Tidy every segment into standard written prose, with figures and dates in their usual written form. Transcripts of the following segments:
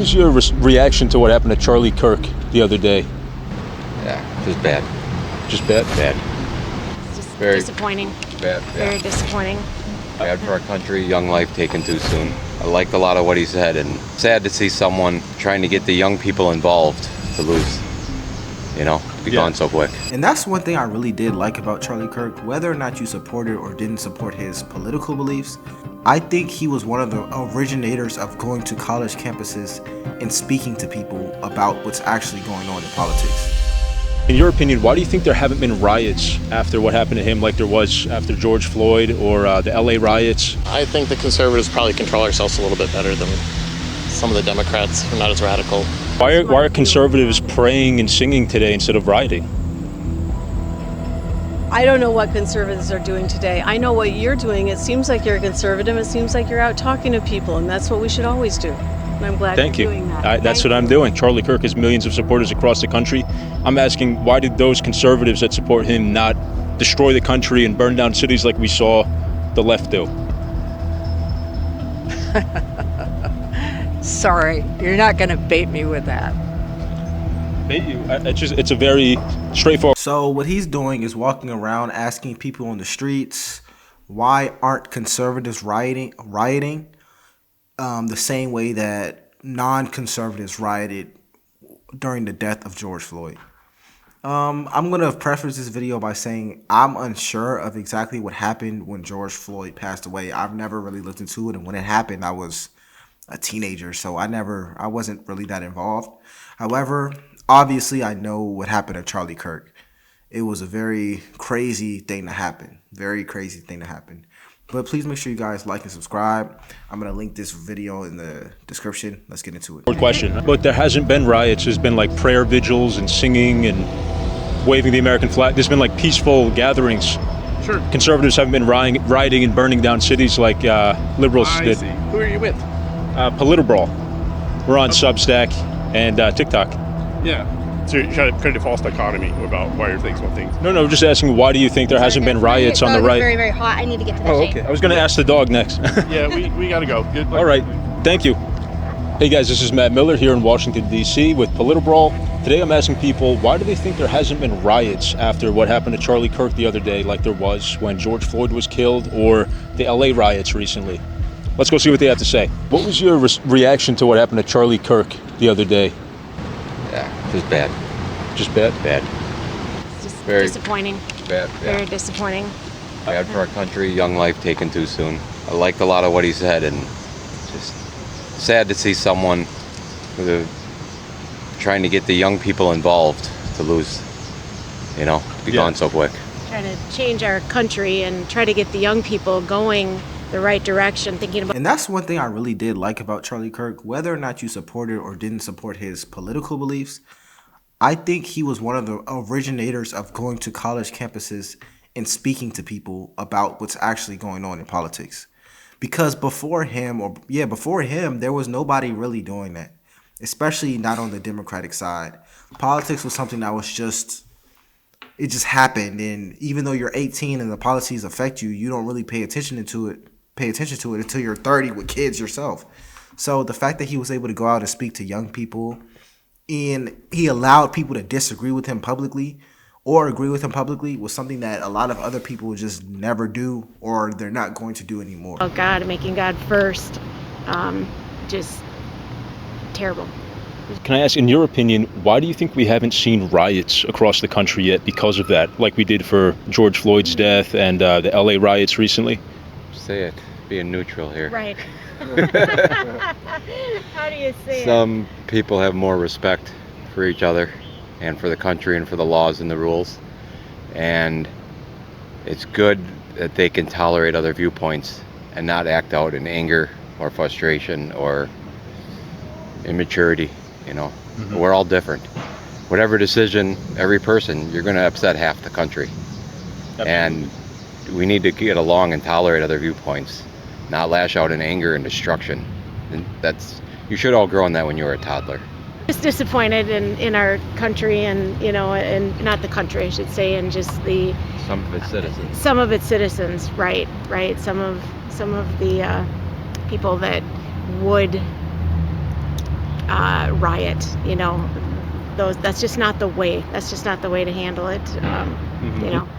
was your reaction to what happened to Charlie Kirk the other day? Yeah, just bad. Just bad? Bad. Just Very disappointing. Bad. Very disappointing. Bad for our country, young life taken too soon. I liked a lot of what he said, and sad to see someone trying to get the young people involved to lose, be gone so quick. And that's one thing I really did like about Charlie Kirk. Whether or not you supported or didn't support his political beliefs, I think he was one of the originators of going to college campuses and speaking to people about what's actually going on in politics. In your opinion, why do you think there haven't been riots after what happened to him like there was after George Floyd or the LA riots? I think the conservatives probably control ourselves a little bit better than some of the Democrats who are not as radical. Why are conservatives praying and singing today instead of rioting? I don't know what conservatives are doing today. I know what you're doing. It seems like you're a conservative. It seems like you're out talking to people, and that's what we should always do. And I'm glad you're doing that. That's what I'm doing. Charlie Kirk has millions of supporters across the country. I'm asking, why did those conservatives that support him not destroy the country and burn down cities like we saw the left do? Sorry, you're not going to bait me with that. Bait you? It's a very straightforward. So what he's doing is walking around asking people on the streets, why aren't conservatives rioting the same way that non-conservatives rioted during the death of George Floyd. I'm going to preface this video by saying I'm unsure of exactly what happened when George Floyd passed away. I've never really looked into it, and when it happened, I was a teenager, so I wasn't really that involved. However, obviously, I know what happened to Charlie Kirk. It was a very crazy thing to happen. Very crazy thing to happen. But please make sure you guys like and subscribe. I'm going to link this video in the description. Let's get into it. Question. But there hasn't been riots. There's been like prayer vigils and singing and waving the American flag. There's been like peaceful gatherings. Sure. Conservatives haven't been rioting and burning down cities like liberals did. See. Who are you with? Politibrawl. We're on Substack and TikTok. Yeah. So you're trying to create a false dichotomy about why you're thinking one thing. No, just asking, why do you think there hasn't been riots on the right? Very, very hot. I need to get to the okay. I was going to ask the dog next. Yeah, we got to go. Good luck. All right. Thank you. Hey guys, this is Matt Miller here in Washington, D.C. with Politibrawl. Today I'm asking people, why do they think there hasn't been riots after what happened to Charlie Kirk the other day like there was when George Floyd was killed or the LA riots recently? Let's go see what they have to say. What was your reaction to what happened to Charlie Kirk the other day? Yeah, just bad. Just bad? Bad. Just Very disappointing. Bad. Yeah. Very disappointing. Bad for our country, young life taken too soon. I liked a lot of what he said, and just sad to see someone trying to get the young people involved to lose, be gone so quick. Trying to change our country and try to get the young people going the right direction, thinking about. And that's one thing I really did like about Charlie Kirk. Whether or not you supported or didn't support his political beliefs, I think he was one of the originators of going to college campuses and speaking to people about what's actually going on in politics. Because before him, there was nobody really doing that, especially not on the Democratic side. Politics was something that was it just happened. And even though you're 18 and the policies affect you, you don't really pay attention to it until you're 30 with kids yourself. So the fact that he was able to go out and speak to young people, and he allowed people to disagree with him publicly or agree with him publicly, was something that a lot of other people just never do, or they're not going to do anymore. Oh God, making God first. Just terrible. Can I ask, in your opinion, why do you think we haven't seen riots across the country yet because of that, like we did for George Floyd's death and the LA riots recently? Say it, being neutral here. Right. How do you say it? Some people have more respect for each other and for the country and for the laws and the rules. And it's good that they can tolerate other viewpoints and not act out in anger or frustration or immaturity, Mm-hmm. We're all different. Whatever decision, every person, you're going to upset half the country. Absolutely. And we need to get along and tolerate other viewpoints, not lash out in anger and destruction. And you should all grow in that when you were a toddler. Just disappointed in our country and and not the country, I should say, and just some of its citizens. Some of its citizens, right. Some of the people that would riot. That's just not the way. That's just not the way to handle it.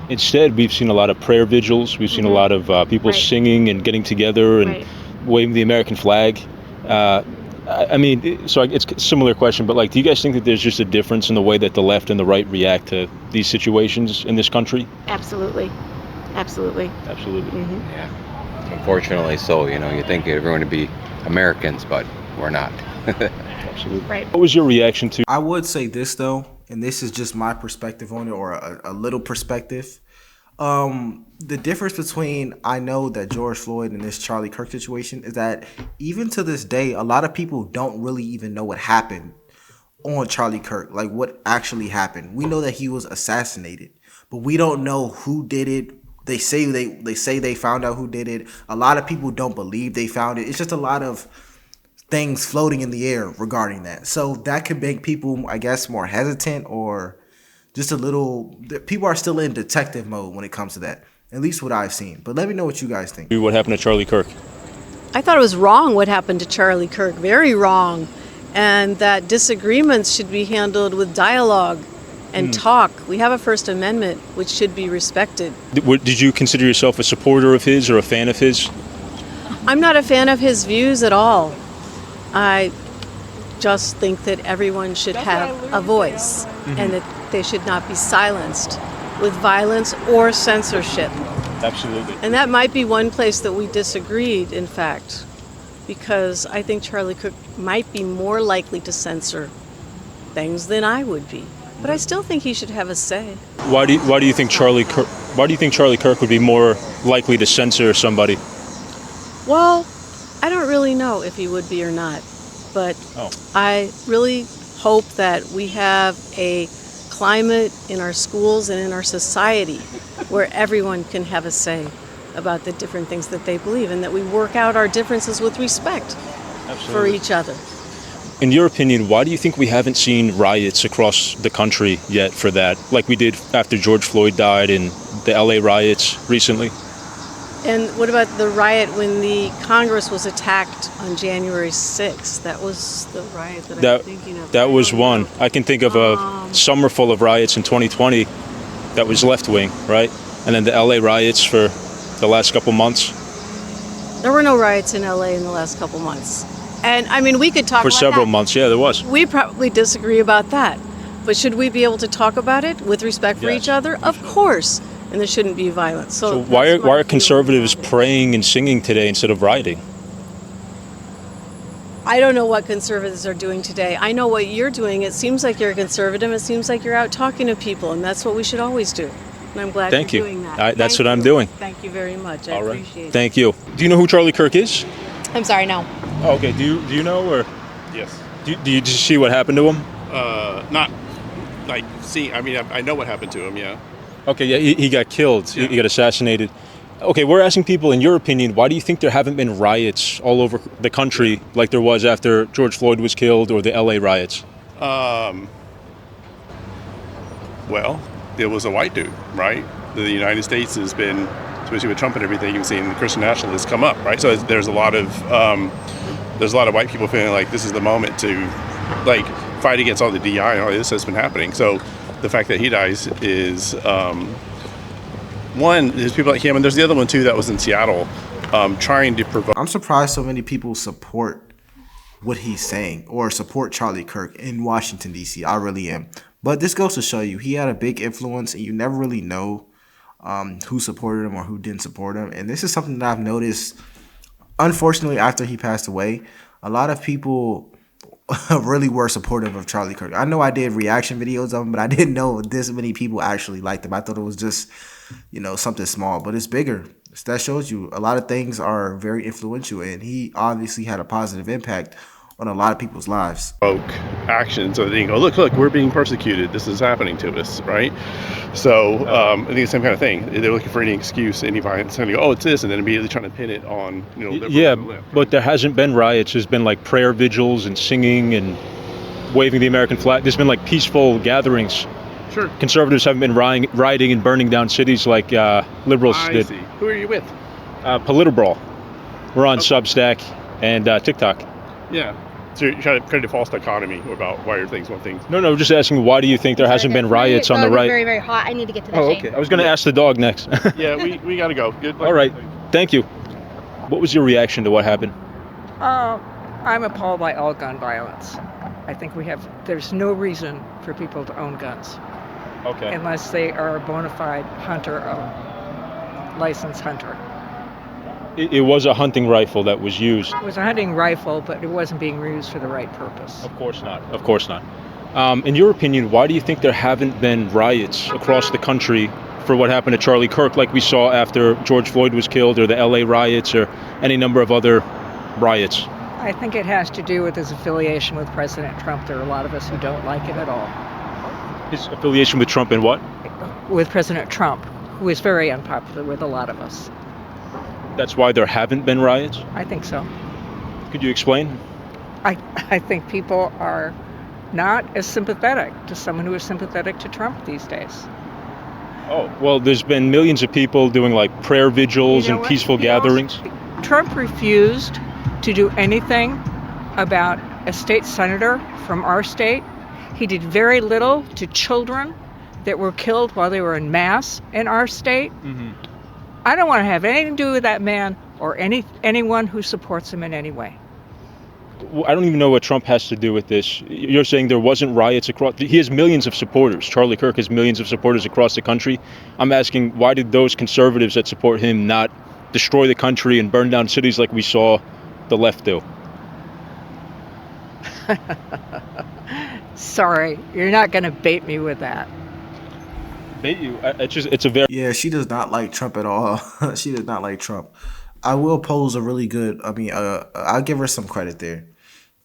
Instead, we've seen a lot of prayer vigils. We've seen a lot of people singing and getting together and waving the American flag. So it's a similar question, but like, do you guys think that there's just a difference in the way that the left and the right react to these situations in this country? Absolutely. Absolutely. Yeah. Unfortunately so, you think everyone would be Americans, but we're not. Absolutely. Right. What was your reaction to? I would say this though, and this is just my perspective on it, or a little perspective. The difference between I know that George Floyd and this Charlie Kirk situation is that even to this day, a lot of people don't really even know what happened on Charlie Kirk, like what actually happened. We know that he was assassinated, but we don't know who did it. They say they found out who did it. A lot of people don't believe they found it. It's just a lot of things floating in the air regarding that. So that could make people, I guess, more hesitant, or just a little. People are still in detective mode when it comes to that. At least what I've seen. But let me know what you guys think. What happened to Charlie Kirk? I thought it was wrong what happened to Charlie Kirk. Very wrong. And that disagreements should be handled with dialogue and talk. We have a First Amendment, which should be respected. Did you consider yourself a supporter of his or a fan of his? I'm not a fan of his views at all. I just think that everyone should have a voice and that they should not be silenced with violence or censorship. Absolutely. And that might be one place that we disagreed, in fact, because I think Charlie Kirk might be more likely to censor things than I would be. But I still think he should have a say. Why do you think Charlie Kirk would be more likely to censor somebody? Well, I don't really know if he would be or not, but I really hope that we have a climate in our schools and in our society where everyone can have a say about the different things that they believe, and that we work out our differences with respect for each other. In your opinion, why do you think we haven't seen riots across the country yet for that, like we did after George Floyd died and the LA riots recently? And what about the riot when the Congress was attacked on January 6th? That was the riot that I'm thinking of. That was one. I can think of a summer full of riots in 2020 that was left-wing, right? And then the LA riots for the last couple months. There were no riots in LA in the last couple months. And I mean, we could talk for about several that. months. Yeah, there was. We probably disagree about that. But should we be able to talk about it with respect for each other? Of course. And there shouldn't be violence. So why are conservatives praying and singing today instead of rioting? I don't know what conservatives are doing today. I know what you're doing. It seems like you're a conservative. It seems like you're out talking to people, and that's what we should always do. And I'm glad you're doing that. That's what I'm doing. Thank you very much. I appreciate it. Thank you. Do you know who Charlie Kirk is? I'm sorry, no. Oh, okay. Do you know, or Yes. do you just see what happened to him? Not like see. I mean, I know what happened to him. Yeah. Okay. Yeah, he got killed. Yeah. He got assassinated. Okay, we're asking people, in your opinion, why do you think there haven't been riots all over the country like there was after George Floyd was killed, or the LA riots? Well, it was a white dude, right? The United States has been, especially with Trump and everything, you've seen the Christian nationalists come up, right? So there's a lot of white people feeling like this is the moment to, like, fight against all the DI and all this that's been happening. So the fact that he dies is one. There's people like him, and there's the other one too that was in Seattle, trying to provoke. I'm surprised so many people support what he's saying or support Charlie Kirk in Washington, D.C. I really am. But this goes to show you he had a big influence, and you never really know who supported him or who didn't support him. And this is something that I've noticed, unfortunately, after he passed away. A lot of people really were supportive of Charlie Kirk. I know I did reaction videos of him, but I didn't know this many people actually liked him. I thought it was just, something small, but it's bigger. That shows you a lot of things are very influential, and he obviously had a positive impact on a lot of people's lives. Action, so they can go, look, we're being persecuted. This is happening to us, right? So I think it's the same kind of thing. They're looking for any excuse, any violence, and they go, oh, it's this, and then immediately trying to pin it on, Yeah, but there hasn't been riots. There's been like prayer vigils and singing and waving the American flag. There's been like peaceful gatherings. Sure. Conservatives haven't been rioting and burning down cities like liberals did. I see. Who are you with? Political Brawl. We're on Substack and TikTok. Yeah. So you're trying to create a false dichotomy about why your thing's one thing. No, just asking, why do you think there hasn't been riots on the right? Very, very hot. I need to get to the Oh, shade. okay. I was going to ask the dog next. Yeah, we got to go. Good luck. All right. Thank you. What was your reaction to what happened? I'm appalled by all gun violence. I think there's no reason for people to own guns. Okay. Unless they are a bona fide hunter, licensed hunter. It was a hunting rifle that was used. It was a hunting rifle, but it wasn't being used for the right purpose. Of course not. Of course not. In your opinion, why do you think there haven't been riots across the country for what happened to Charlie Kirk, like we saw after George Floyd was killed, or the LA riots, or any number of other riots? I think it has to do with his affiliation with President Trump. There are a lot of us who don't like it at all. His affiliation with Trump and what? With President Trump, who is very unpopular with a lot of us. That's why there haven't been riots? I think so. Could you explain? I think people are not as sympathetic to someone who is sympathetic to Trump these days. Oh, well, there's been millions of people doing like prayer vigils and peaceful gatherings. Trump refused to do anything about a state senator from our state. He did very little to children that were killed while they were in mass in our state. Mm-hmm. I don't want to have anything to do with that man or anyone who supports him in any way. Well, I don't even know what Trump has to do with this. You're saying there wasn't riots across... He has millions of supporters. Charlie Kirk has millions of supporters across the country. I'm asking, why did those conservatives that support him not destroy the country and burn down cities like we saw the left do? Sorry, you're not going to bait me with that. Bait you? It's a very... Yeah, she does not like Trump at all. She does not like Trump. I will pose a really good... I'll give her some credit there.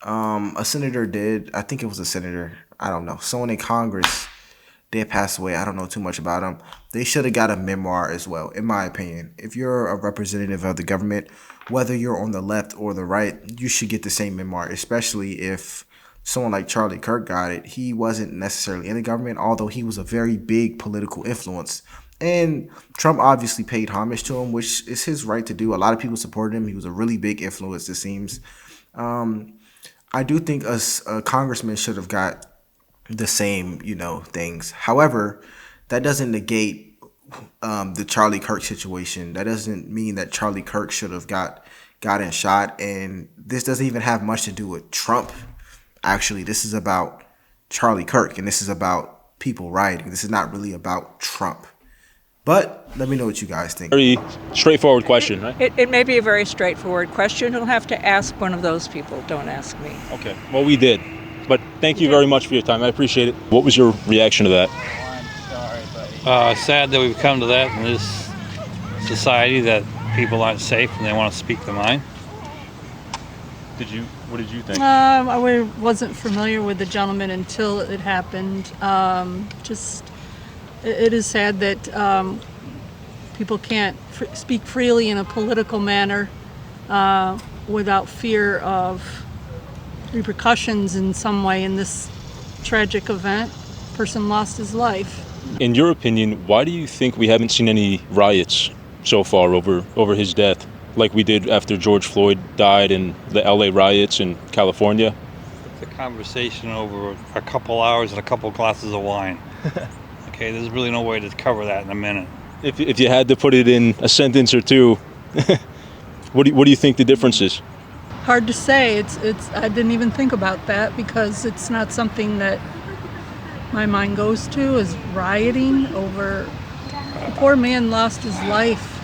A senator did... I think it was a senator. I don't know. Someone in Congress did pass away. I don't know too much about him. They should have got a memoir as well, in my opinion. If you're a representative of the government, whether you're on the left or the right, you should get the same memoir, especially if someone like Charlie Kirk got it. He wasn't necessarily in the government, although he was a very big political influence. And Trump obviously paid homage to him, which is his right to do. A lot of people supported him. He was a really big influence, it seems. I do think a congressman should have got the same, things. However, that doesn't negate the Charlie Kirk situation. That doesn't mean that Charlie Kirk should have gotten shot. And this doesn't even have much to do with Trump. Actually, this is about Charlie Kirk, and this is about people rioting. This is not really about Trump. But let me know what you guys think. Very straightforward question, right? It may be a very straightforward question. You'll have to ask one of those people. Don't ask me. Okay. Well, we did. But thank you very much for your time. I appreciate it. What was your reaction to that? Sad that we've come to that in this society, that people aren't safe and they want to speak their mind. What did you think? I wasn't familiar with the gentleman until it happened. It is sad that people can't speak freely in a political manner without fear of repercussions in some way in this tragic event. Person lost his life. In your opinion, why do you think we haven't seen any riots so far over his death, like we did after George Floyd died and the LA riots in California? It's a conversation over a couple hours and a couple glasses of wine. Okay, there's really no way to cover that in a minute. If you had to put it in a sentence or two, what do you think the difference is? Hard to say. I didn't even think about that because it's not something that my mind goes to, is rioting over... A poor man lost his life.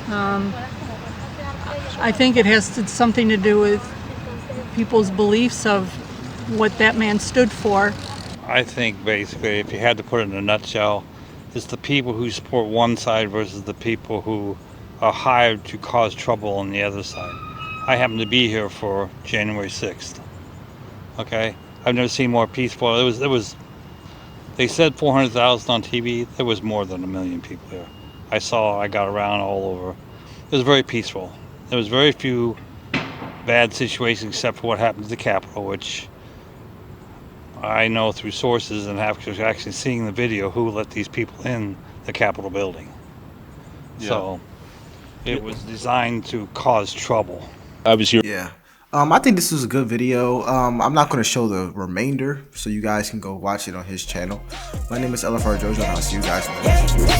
I think it has something to do with people's beliefs of what that man stood for. I think basically, if you had to put it in a nutshell, it's the people who support one side versus the people who are hired to cause trouble on the other side. I happen to be here for January 6th. Okay? I've never seen more peaceful. It was they said 400,000 on TV. There was more than 1 million people here. I got around all over. It was very peaceful. There was very few bad situations except for what happened to the Capitol, which I know through sources and after actually seeing the video who let these people in the Capitol building. Yeah. So it was designed to cause trouble. I was here. Yeah. I think this was a good video. I'm not going to show the remainder, so you guys can go watch it on his channel. My name is LFR Jojo, and I'll see you guys in the next video.